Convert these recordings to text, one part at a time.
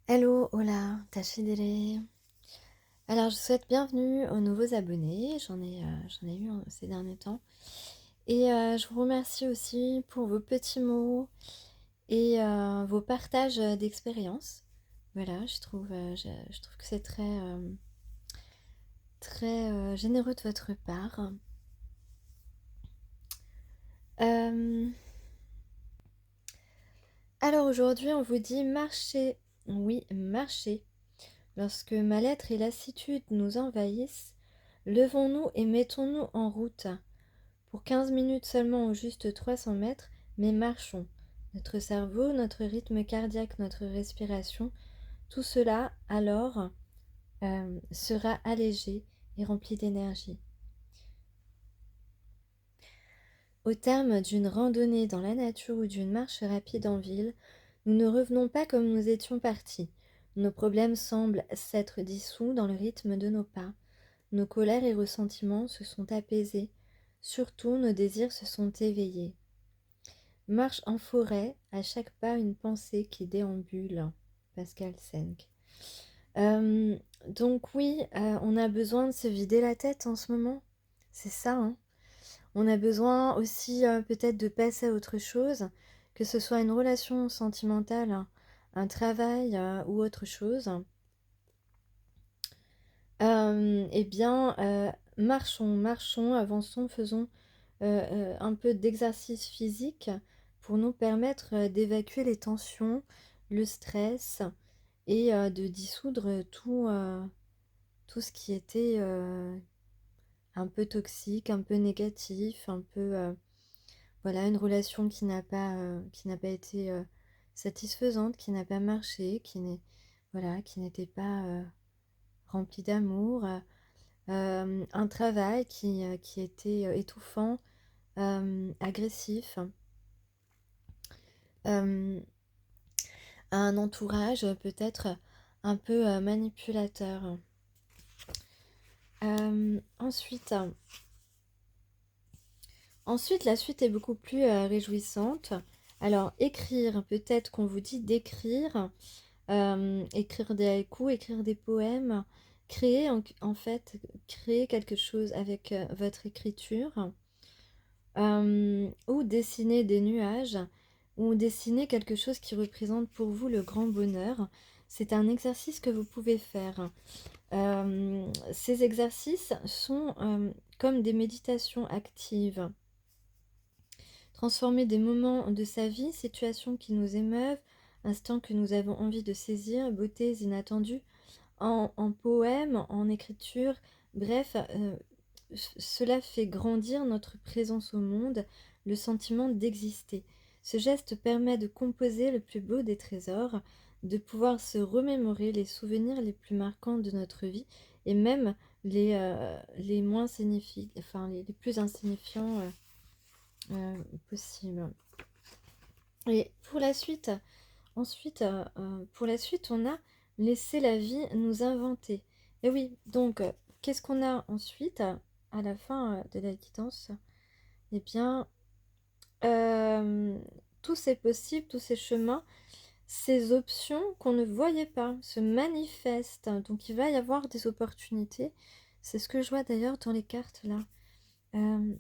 Hello, hola, Tachidele. Alors, je vous souhaite bienvenue aux nouveaux abonnés. J'en ai eu ces derniers temps. Et je vous remercie aussi pour vos petits mots et vos partages d'expériences. Voilà, je trouve que c'est très généreux de votre part. Euh, alors aujourd'hui, on vous dit marcher. Oui, marcher. Lorsque mal-être et lassitude nous envahissent, levons-nous et mettons-nous en route. Pour 15 minutes seulement ou juste 300 mètres, mais marchons. Notre cerveau, notre rythme cardiaque, notre respiration, tout cela alors sera allégé et rempli d'énergie. Au terme d'une randonnée dans la nature ou d'une marche rapide en ville, nous ne revenons pas comme nous étions partis. Nos problèmes semblent s'être dissous dans le rythme de nos pas. Nos colères et ressentiments se sont apaisés. Surtout, nos désirs se sont éveillés. Marche en forêt, à chaque pas une pensée qui déambule. Pascal Senck. Euh, donc oui, on a besoin de se vider la tête en ce moment. C'est ça, hein. On a besoin aussi peut-être de passer à autre chose, que ce soit une relation sentimentale, un travail ou autre chose. Eh bien, marchons, avançons, faisons un peu d'exercice physique pour nous permettre d'évacuer les tensions, le stress et de dissoudre tout ce qui était un peu toxique, un peu négatif, un peu voilà, une relation qui n'a pas été satisfaisante, qui n'a pas marché, voilà, qui n'était pas remplie d'amour, un travail qui était étouffant, agressif, euh, un entourage peut-être un peu manipulateur. Ensuite, la suite est beaucoup plus réjouissante. Alors, écrire, peut-être qu'on vous dit d'écrire, écrire des haïkus, écrire des poèmes, créer en fait, créer quelque chose avec votre écriture, ou dessiner des nuages, ou dessiner quelque chose qui représente pour vous le grand bonheur. C'est un exercice que vous pouvez faire. Ces exercices sont comme des méditations actives. Transformer des moments de sa vie, situations qui nous émeuvent, instants que nous avons envie de saisir, beautés inattendues, en poème, en écriture, bref, cela fait grandir notre présence au monde, le sentiment d'exister. Ce geste permet de composer le plus beau des trésors, de pouvoir se remémorer les souvenirs les plus marquants de notre vie et même les moins signifiants, enfin les plus insignifiants possibles. Et pour la suite, ensuite, pour la suite, on a laissé la vie nous inventer. Et oui, donc, qu'est-ce qu'on a ensuite, à la fin de la guidance? Eh bien, euh, tous ces possibles, tous ces chemins, ces options qu'on ne voyait pas se manifestent. Donc, il va y avoir des opportunités. C'est ce que je vois d'ailleurs dans les cartes là. Euh,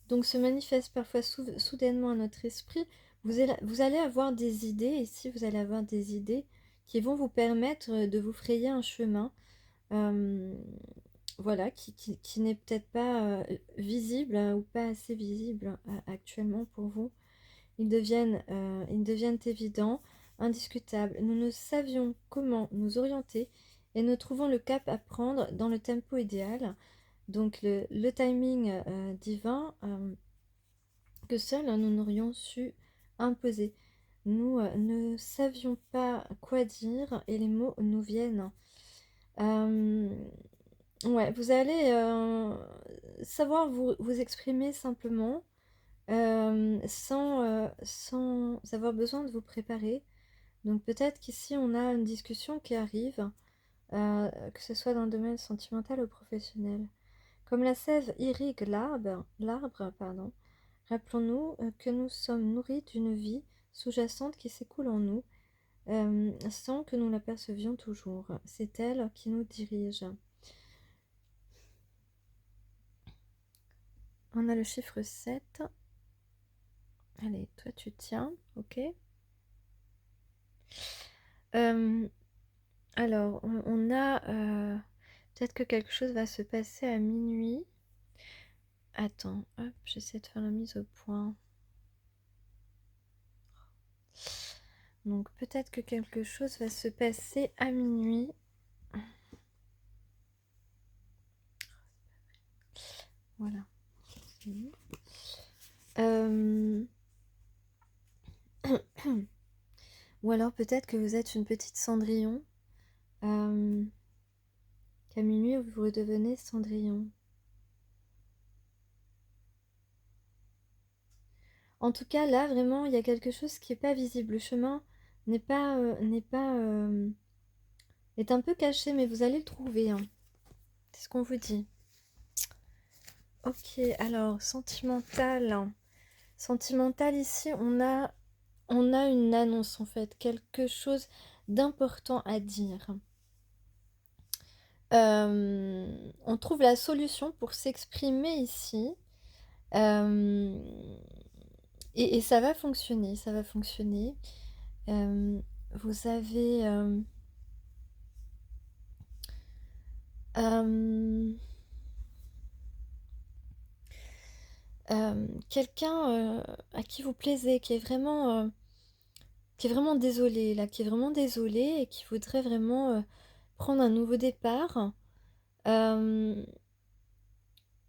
donc, se manifeste parfois soudainement à notre esprit. Vous allez avoir des idées, ici vous allez avoir des idées qui vont vous permettre de vous frayer un chemin, euh, voilà, qui n'est peut-être pas visible ou pas assez visible actuellement pour vous. Ils deviennent évidents, indiscutables. Nous ne savions comment nous orienter et nous trouvons le cap à prendre dans le tempo idéal. Donc le timing divin que seuls nous n'aurions su imposer. Nous ne savions pas quoi dire et les mots nous viennent. Euh, ouais, vous allez savoir vous exprimer simplement sans avoir besoin de vous préparer. Donc peut-être qu'ici on a une discussion qui arrive, que ce soit dans le domaine sentimental ou professionnel. Comme la sève irrigue l'arbre, pardon, rappelons-nous que nous sommes nourris d'une vie sous-jacente qui s'écoule en nous. sans que nous l'apercevions toujours. C'est elle qui nous dirige. On a le chiffre 7. Allez, toi tu tiens, ok. Alors, on a... peut-être que quelque chose va se passer à minuit. Attends, hop, j'essaie de faire la mise au point. Donc peut-être que quelque chose va se passer à minuit. Voilà. Ou alors peut-être que vous êtes une petite Cendrillon. Qu'à minuit, vous redevenez Cendrillon. En tout cas, là, vraiment, il y a quelque chose qui n'est pas visible. Le chemin n'est pas, est un peu caché, mais vous allez le trouver, hein. C'est ce qu'on vous dit. Ok, alors, sentimental. Sentimental, ici, on a une annonce, en fait. Quelque chose d'important à dire. On trouve la solution pour s'exprimer ici. Et ça va fonctionner, ça va fonctionner. Vous avez... quelqu'un à qui vous plaisez, qui est vraiment désolé, là, qui est vraiment désolé et qui voudrait vraiment prendre un nouveau départ.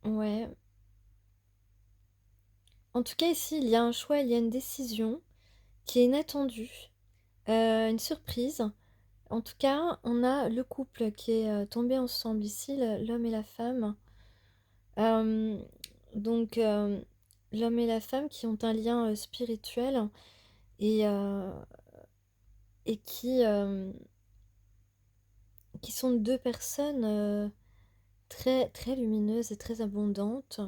Ouais. En tout cas, ici, il y a un choix, il y a une décision qui est inattendue, une surprise. En tout cas, on a le couple qui est tombé ensemble ici, l'homme et la femme. Euh, donc, l'homme et la femme qui ont un lien spirituel et, euh, et qui sont deux personnes très, très lumineuses et très abondantes.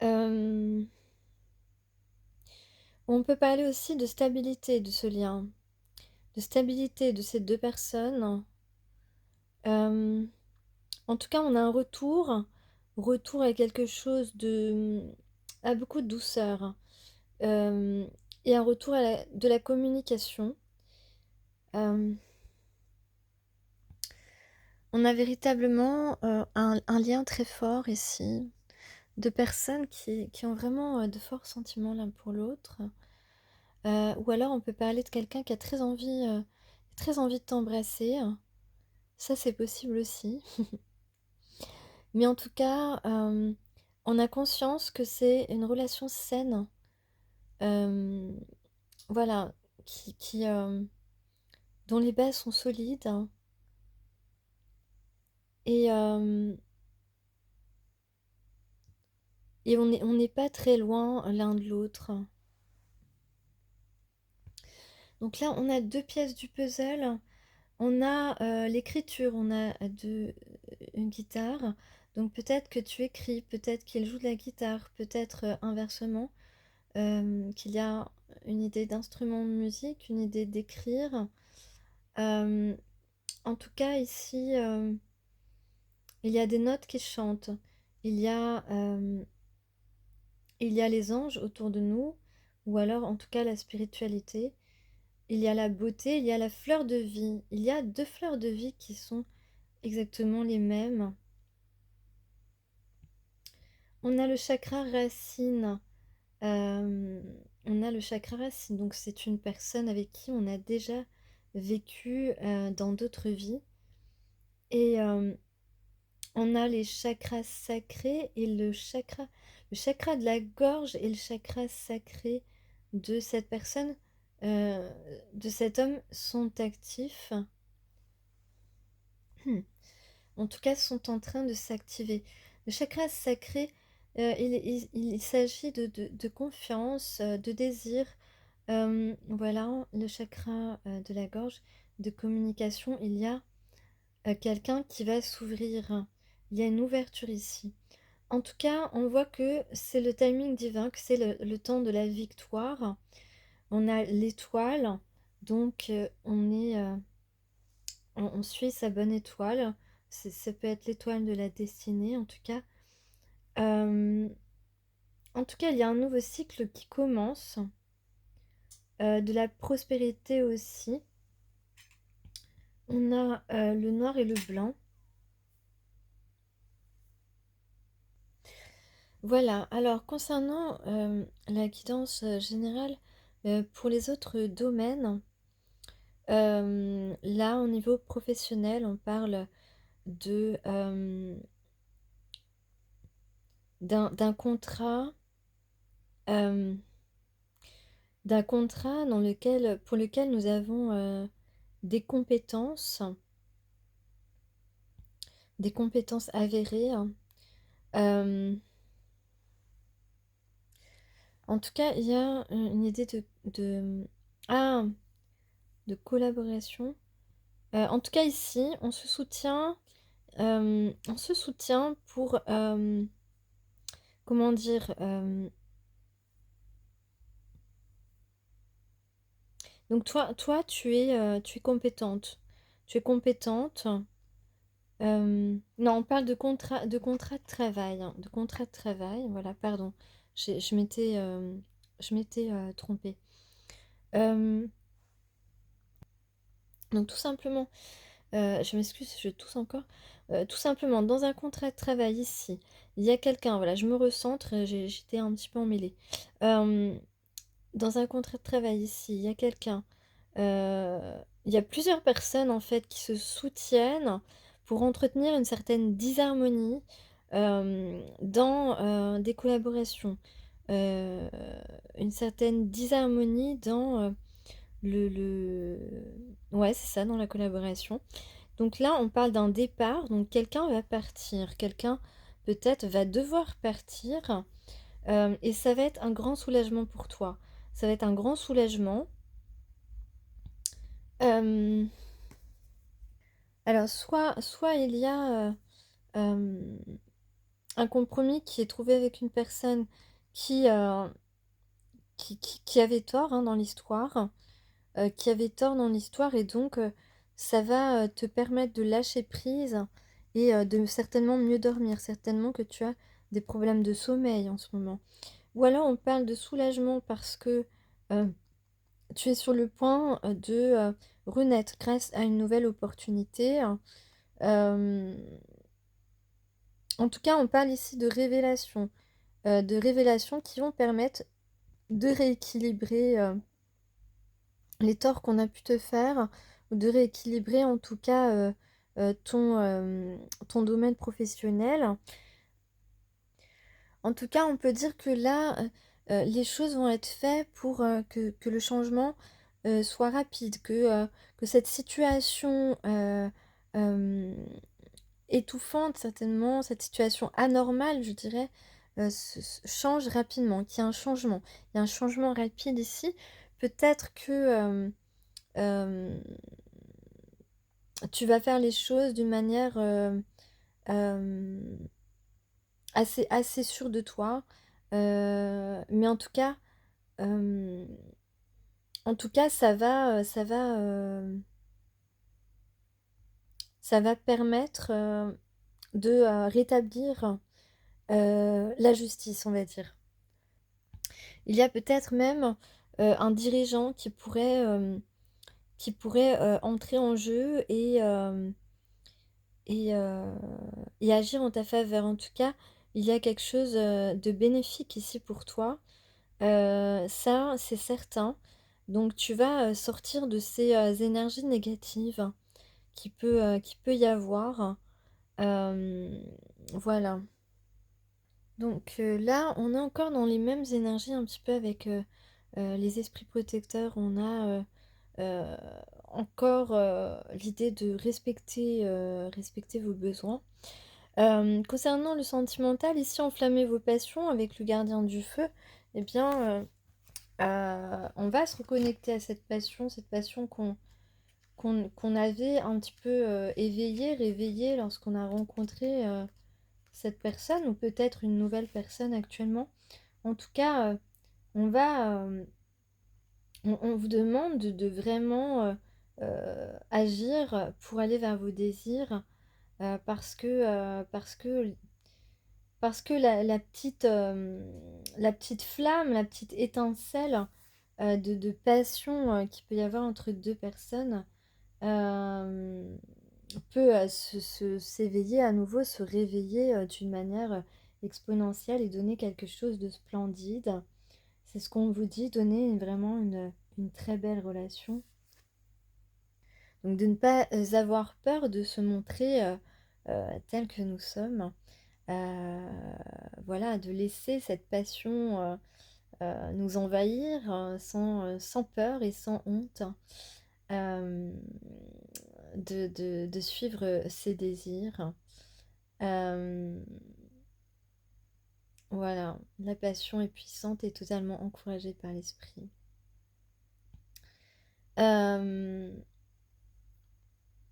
Euh, on peut parler aussi de stabilité de ce lien, de stabilité de ces deux personnes. Euh, En tout cas, on a un retour à quelque chose à beaucoup de douceur, euh, et un retour de la communication. Euh, on a véritablement un lien très fort ici, de personnes qui ont vraiment de forts sentiments l'un pour l'autre. Ou alors on peut parler de quelqu'un qui a très envie de t'embrasser. Ça, c'est possible aussi. Mais en tout cas, on a conscience que c'est une relation saine. euh, voilà, dont les bases sont solides, hein. Et, et on n'est pas très loin l'un de l'autre. Donc là, on a deux pièces du puzzle. On a l'écriture, on a une guitare. Donc peut-être que tu écris, peut-être qu'il joue de la guitare, peut-être inversement, qu'il y a une idée d'instrument de musique, une idée d'écrire. Euh, En tout cas, ici, il y a des notes qui chantent. Il y a, euh, il y a les anges autour de nous, ou alors en tout cas la spiritualité. Il y a la beauté, il y a la fleur de vie. Il y a deux fleurs de vie qui sont exactement les mêmes. On a le chakra racine. euh, on a le chakra racine, donc c'est une personne avec qui on a déjà vécu dans d'autres vies. Et on a les chakras sacrés et le chakra de la gorge et le chakra sacré de cette personne, euh, de cet homme sont actifs. En tout cas, sont en train de s'activer. Le chakra sacré, il s'agit de confiance, de désir. Voilà, le chakra de la gorge, de communication, il y a quelqu'un qui va s'ouvrir. Il y a une ouverture ici. En tout cas, on voit que c'est le timing divin, que c'est le temps de la victoire. On a l'étoile, donc on suit sa bonne étoile. Ça peut être l'étoile de la destinée, en tout cas. Euh, En tout cas, il y a un nouveau cycle qui commence, de la prospérité aussi. On a le noir et le blanc. Voilà, alors concernant la guidance générale pour les autres domaines, là au niveau professionnel, on parle de d'un contrat, euh, d'un contrat pour lequel nous avons des compétences avérées, hein. Euh, En tout cas, il y a une idée ah, de collaboration. En tout cas, ici, on se soutient pour, comment dire, donc toi, tu es compétente. Tu es compétente. Non, on parle de contrat de travail, hein, de contrat de travail. Voilà, pardon. Je m'étais trompée. Euh, donc tout simplement, je m'excuse, je tousse encore. Tout simplement, dans un contrat de travail ici, il y a quelqu'un, voilà, je me recentre, j'étais un petit peu emmêlée. Euh, Dans un contrat de travail ici, il y a quelqu'un, il y a plusieurs personnes en fait qui se soutiennent pour entretenir une certaine disharmonie dans des collaborations. Euh, une certaine disharmonie dans le... Ouais, c'est ça, dans la collaboration. Donc là, on parle d'un départ, donc quelqu'un va partir, quelqu'un peut-être va devoir partir, et ça va être un grand soulagement pour toi. Ça va être un grand soulagement. Euh, alors, soit il y a euh, un compromis qui est trouvé avec une personne qui, euh, qui avait tort hein, dans l'histoire, qui avait tort dans l'histoire, et donc ça va te permettre de lâcher prise et de certainement mieux dormir. Certainement que tu as des problèmes de sommeil en ce moment. Ou alors on parle de soulagement parce que euh, tu es sur le point de renaître grâce à une nouvelle opportunité. Euh, En tout cas, on parle ici de révélations qui vont permettre de rééquilibrer les torts qu'on a pu te faire, ou de rééquilibrer en tout cas ton domaine professionnel. En tout cas, on peut dire que là, les choses vont être faites pour que le changement soit rapide, que cette situation euh, étouffante, certainement, cette situation anormale, je dirais, change rapidement, qu'il y a un changement. Il y a un changement rapide ici. Peut-être que euh, tu vas faire les choses d'une manière euh, assez sûre de toi. Mais euh, en tout cas, ça va permettre de rétablir la justice, on va dire. Il y a peut-être même un dirigeant qui pourrait entrer en jeu et, euh, et agir en ta faveur. En tout cas, il y a quelque chose de bénéfique ici pour toi. Ça, c'est certain. Donc, tu vas sortir de ces énergies négatives qui peut y avoir. Euh, voilà. Donc là, on est encore dans les mêmes énergies un petit peu avec les esprits protecteurs. On a euh, encore l'idée de respecter vos besoins. Concernant le sentimental, ici, enflammer vos passions avec le gardien du feu, eh bien, on va se reconnecter à cette passion qu'on avait un petit peu éveillée, réveillée lorsqu'on a rencontré cette personne, ou peut-être une nouvelle personne actuellement. En tout cas, on va, on vous demande de vraiment agir pour aller vers vos désirs parce que la petite flamme, la petite étincelle de passion qu'il peut y avoir entre deux personnes euh, peut s'éveiller à nouveau, se réveiller d'une manière exponentielle et donner quelque chose de splendide. C'est ce qu'on vous dit, donner vraiment une très belle relation. Donc de ne pas avoir peur de se montrer tel que nous sommes. Voilà, de laisser cette passion nous envahir sans peur et sans honte. Euh, de suivre ses désirs. Euh, voilà, la passion est puissante et totalement encouragée par l'esprit. Euh,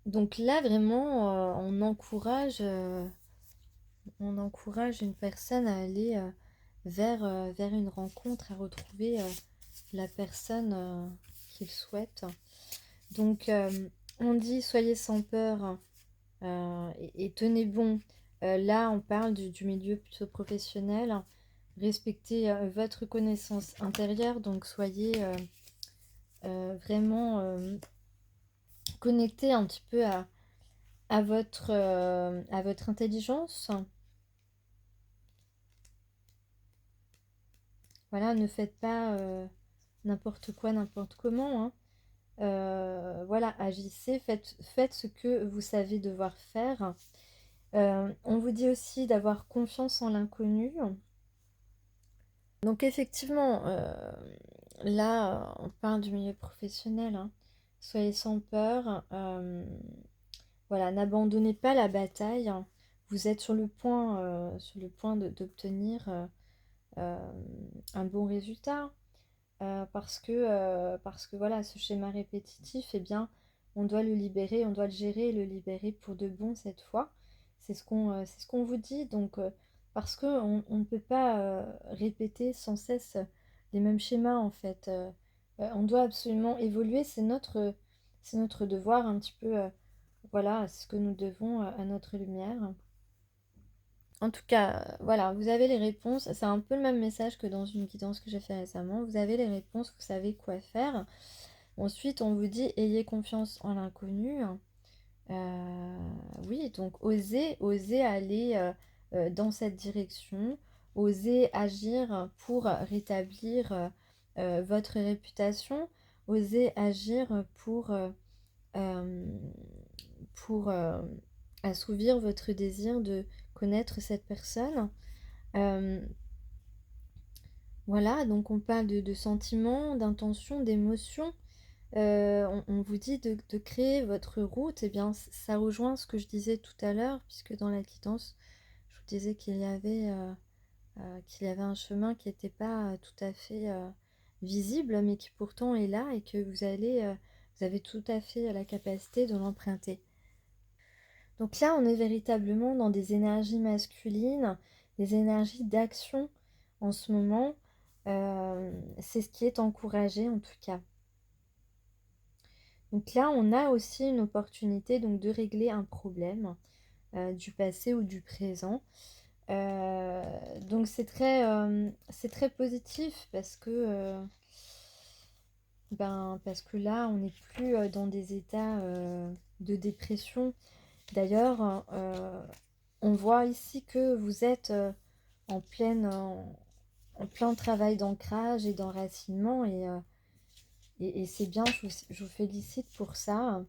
donc là, vraiment, on encourage une personne à aller vers une rencontre, à retrouver la personne qu'il souhaite. Donc, on dit soyez sans peur et tenez bon. Là, on parle du milieu plutôt professionnel. Respectez votre connaissance intérieure, donc soyez vraiment connecté un petit peu à votre intelligence. Voilà, ne faites pas n'importe quoi, n'importe comment, hein. Voilà, agissez, faites ce que vous savez devoir faire. On vous dit aussi d'avoir confiance en l'inconnu. Donc effectivement, là, on parle du milieu professionnel, hein. Soyez sans peur. Voilà, n'abandonnez pas la bataille. Vous êtes sur le point d'obtenir euh, un bon résultat. Parce que voilà, ce schéma répétitif, eh bien, on doit le libérer, on doit le gérer et le libérer pour de bon cette fois. C'est ce qu'on vous dit. Donc, parce on ne peut pas répéter sans cesse les mêmes schémas, en fait. On doit absolument évoluer. C'est notre devoir, un petit peu, voilà, ce que nous devons à notre lumière. En tout cas, voilà, vous avez les réponses. C'est un peu le même message que dans une guidance que j'ai fait récemment. Vous avez les réponses, vous savez quoi faire. Ensuite, on vous dit ayez confiance en l'inconnu. Euh, oui, donc osez aller dans cette direction, osez agir pour rétablir votre réputation, osez agir euh, pour assouvir votre désir de connaître cette personne. Euh, voilà, donc on parle de sentiments, d'intentions, d'émotions. On vous dit de créer votre route. Eh bien, ça rejoint ce que je disais tout à l'heure, puisque dans la guidance, je vous disais qu'il y avait un chemin qui n'était pas tout à fait visible, mais qui pourtant est là et que vous avez tout à fait la capacité de l'emprunter. Donc là, on est véritablement dans des énergies masculines, des énergies d'action en ce moment. C'est ce qui est encouragé en tout cas. Donc là, on a aussi une opportunité donc, de régler un problème du passé ou du présent. Donc c'est très positif parce que là, on n'est plus dans des états de dépression. D'ailleurs, on voit ici que vous êtes en plein travail d'ancrage et d'enracinement et c'est bien, je vous félicite pour ça.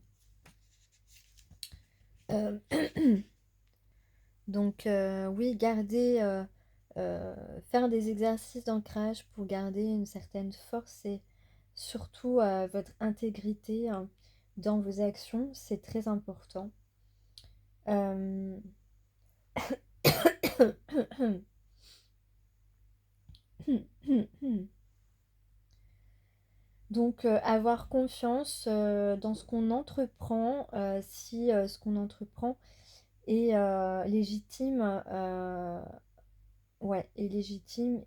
Euh, donc oui, faire des exercices d'ancrage pour garder une certaine force et surtout votre intégrité hein, dans vos actions, c'est très important. Euh, Donc, avoir confiance dans ce qu'on entreprend, si ce qu'on entreprend est légitime, ouais, est légitime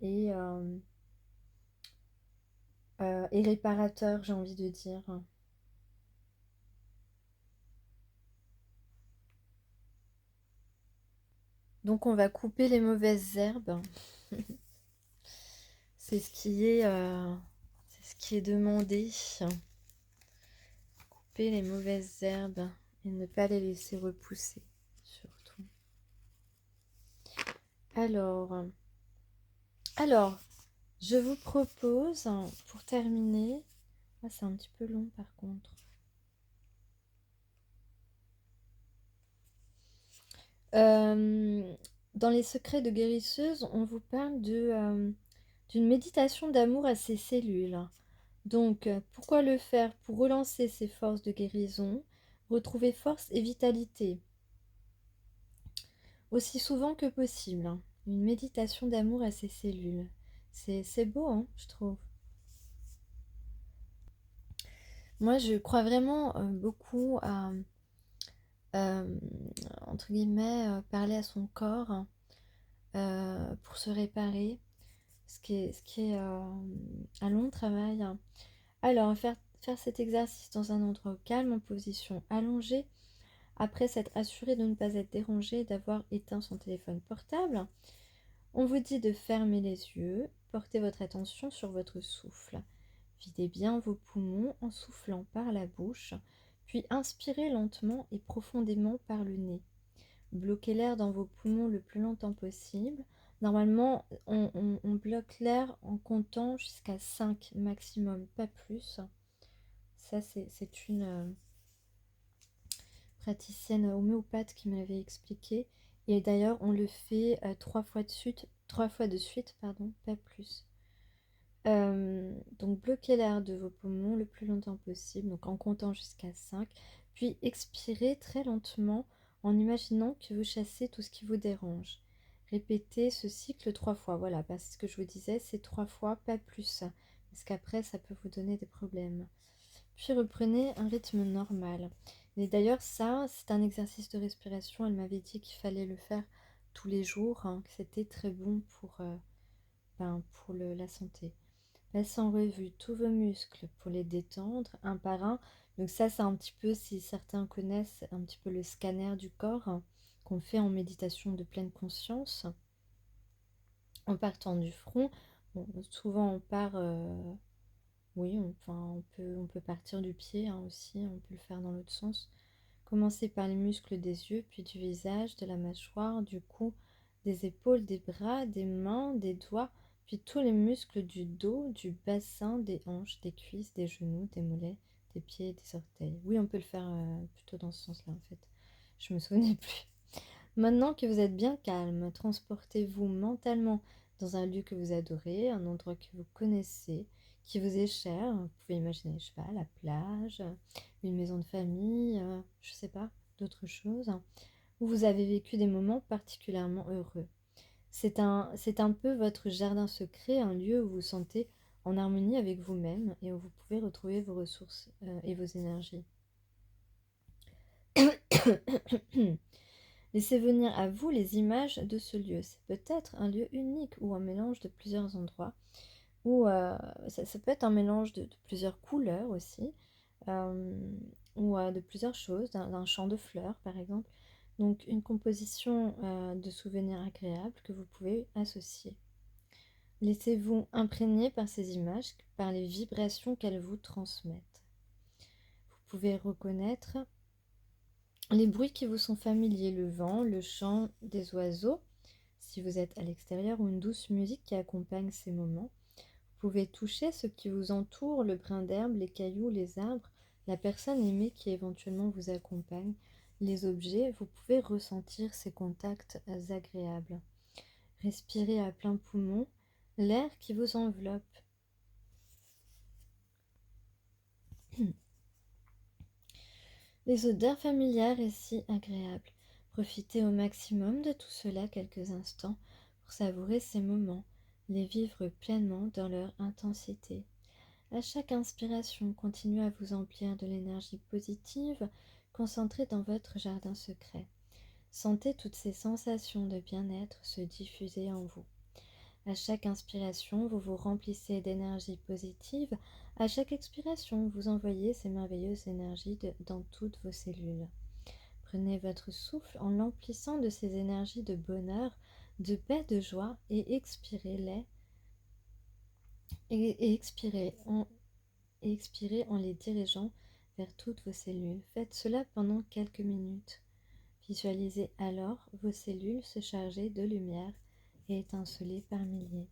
et réparateur, j'ai envie de dire. Donc on va couper les mauvaises herbes. C'est ce qui est demandé. Couper les mauvaises herbes et ne pas les laisser repousser, surtout. Alors, alors, je vous propose, pour terminer, ah, c'est un petit peu long par contre. Dans les secrets de guérisseuse, on vous parle d'une méditation d'amour à ses cellules. Donc, pourquoi le faire? Pour relancer ses forces de guérison, retrouver force et vitalité, aussi souvent que possible, hein. Une méditation d'amour à ses cellules. C'est beau, hein, je trouve. Moi, je crois vraiment beaucoup à, euh, entre guillemets, parler à son corps, hein, pour se réparer, ce qui est un long travail, hein. Alors, faire cet exercice dans un endroit calme, en position allongée, après s'être assuré de ne pas être dérangé et d'avoir éteint son téléphone portable. On vous dit de fermer les yeux, portez votre attention sur votre souffle. Videz bien vos poumons en soufflant par la bouche, puis inspirez lentement et profondément par le nez. Bloquez l'air dans vos poumons le plus longtemps possible. Normalement, on bloque l'air en comptant jusqu'à 5 maximum, pas plus. Ça, c'est une praticienne homéopathe qui m'avait expliqué. Et d'ailleurs, on le fait 3 fois de suite, pardon, pas plus. Donc bloquez l'air de vos poumons le plus longtemps possible, donc en comptant jusqu'à 5, puis expirez très lentement en imaginant que vous chassez tout ce qui vous dérange. Répétez ce cycle 3 fois, voilà, parce que ce que je vous disais, c'est 3 fois, pas plus, parce qu'après ça peut vous donner des problèmes. Puis reprenez un rythme normal. Et d'ailleurs ça, c'est un exercice de respiration, elle m'avait dit qu'il fallait le faire tous les jours, hein, que c'était très bon pour la santé. Passe en revue tous vos muscles pour les détendre un par un. Donc ça, c'est un petit peu, si certains connaissent, un petit peu le scanner du corps, hein, qu'on fait en méditation de pleine conscience. En partant du front, bon, souvent on part, oui, enfin, on peut partir du pied, hein, aussi, on peut le faire dans l'autre sens. Commencer par les muscles des yeux, puis du visage, de la mâchoire, du cou, des épaules, des bras, des mains, des doigts, puis tous les muscles du dos, du bassin, des hanches, des cuisses, des genoux, des mollets, des pieds et des orteils. Oui, on peut le faire plutôt dans ce sens-là, en fait. Je me souvenais plus. Maintenant que vous êtes bien calme, transportez-vous mentalement dans un lieu que vous adorez, un endroit que vous connaissez, qui vous est cher. Vous pouvez imaginer, je sais pas, la plage, une maison de famille, je sais pas, d'autres choses, où vous avez vécu des moments particulièrement heureux. C'est un peu votre jardin secret, un lieu où vous vous sentez en harmonie avec vous-même et où vous pouvez retrouver vos ressources et vos énergies. Laissez venir à vous les images de ce lieu. C'est peut-être un lieu unique ou un mélange de plusieurs endroits, ou ça peut être un mélange de plusieurs couleurs aussi, euh, ou de plusieurs choses, d'un champ de fleurs par exemple. Donc une composition de souvenirs agréables que vous pouvez associer. Laissez-vous imprégner par ces images, par les vibrations qu'elles vous transmettent. Vous pouvez reconnaître les bruits qui vous sont familiers, le vent, le chant des oiseaux, si vous êtes à l'extérieur, ou une douce musique qui accompagne ces moments. Vous pouvez toucher ce qui vous entoure, le brin d'herbe, les cailloux, les arbres, la personne aimée qui éventuellement vous accompagne, les objets. Vous pouvez ressentir ces contacts agréables. Respirez à plein poumon l'air qui vous enveloppe. Les odeurs familières et si agréables. Profitez au maximum de tout cela quelques instants pour savourer ces moments, les vivre pleinement dans leur intensité. À chaque inspiration, continuez à vous emplir de l'énergie positive concentrée dans votre jardin secret. Sentez toutes ces sensations de bien-être se diffuser en vous. À chaque inspiration, vous vous remplissez d'énergie positive. À chaque expiration, vous envoyez ces merveilleuses énergies dans toutes vos cellules. Prenez votre souffle en l'emplissant de ces énergies de bonheur, de paix, de joie et expirez-les. Et expirez en les dirigeant vers toutes vos cellules. Faites cela pendant quelques minutes. Visualisez alors vos cellules se charger de lumière et étinceler par milliers.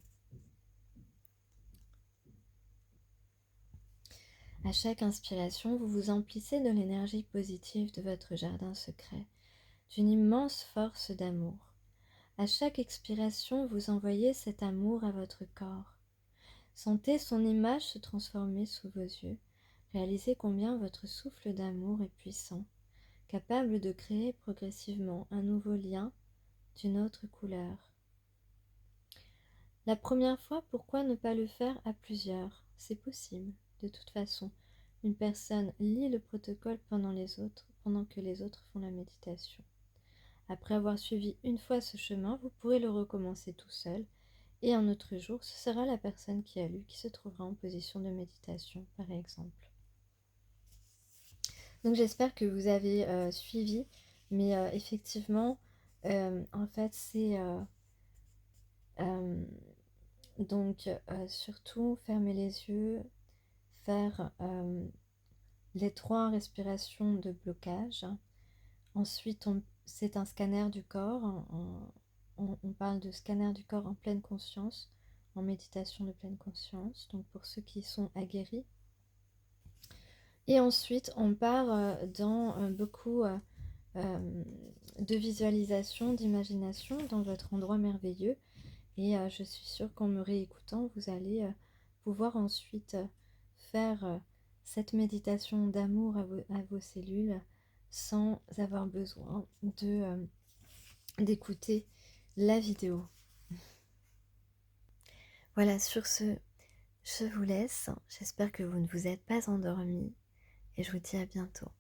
À chaque inspiration, vous vous emplissez de l'énergie positive de votre jardin secret, d'une immense force d'amour. À chaque expiration, vous envoyez cet amour à votre corps. Sentez son image se transformer sous vos yeux. Réalisez combien votre souffle d'amour est puissant, capable de créer progressivement un nouveau lien d'une autre couleur. La première fois, pourquoi ne pas le faire à plusieurs? C'est possible, de toute façon. Une personne lit le protocole pendant que les autres font la méditation. Après avoir suivi une fois ce chemin, vous pourrez le recommencer tout seul. Et un autre jour, ce sera la personne qui a lu qui se trouvera en position de méditation, par exemple. Donc j'espère que vous avez suivi, mais effectivement, en fait, c'est donc surtout fermer les yeux, faire les 3 respirations de blocage. Ensuite, c'est un scanner du corps. On parle de scanner du corps en pleine conscience, en méditation de pleine conscience, donc pour ceux qui sont aguerris. Et ensuite, on part dans beaucoup de visualisation, d'imagination dans votre endroit merveilleux. Et je suis sûre qu'en me réécoutant, vous allez pouvoir ensuite faire cette méditation d'amour à vos cellules sans avoir besoin d'écouter la vidéo. Voilà, sur ce, je vous laisse. J'espère que vous ne vous êtes pas endormis et je vous dis à bientôt.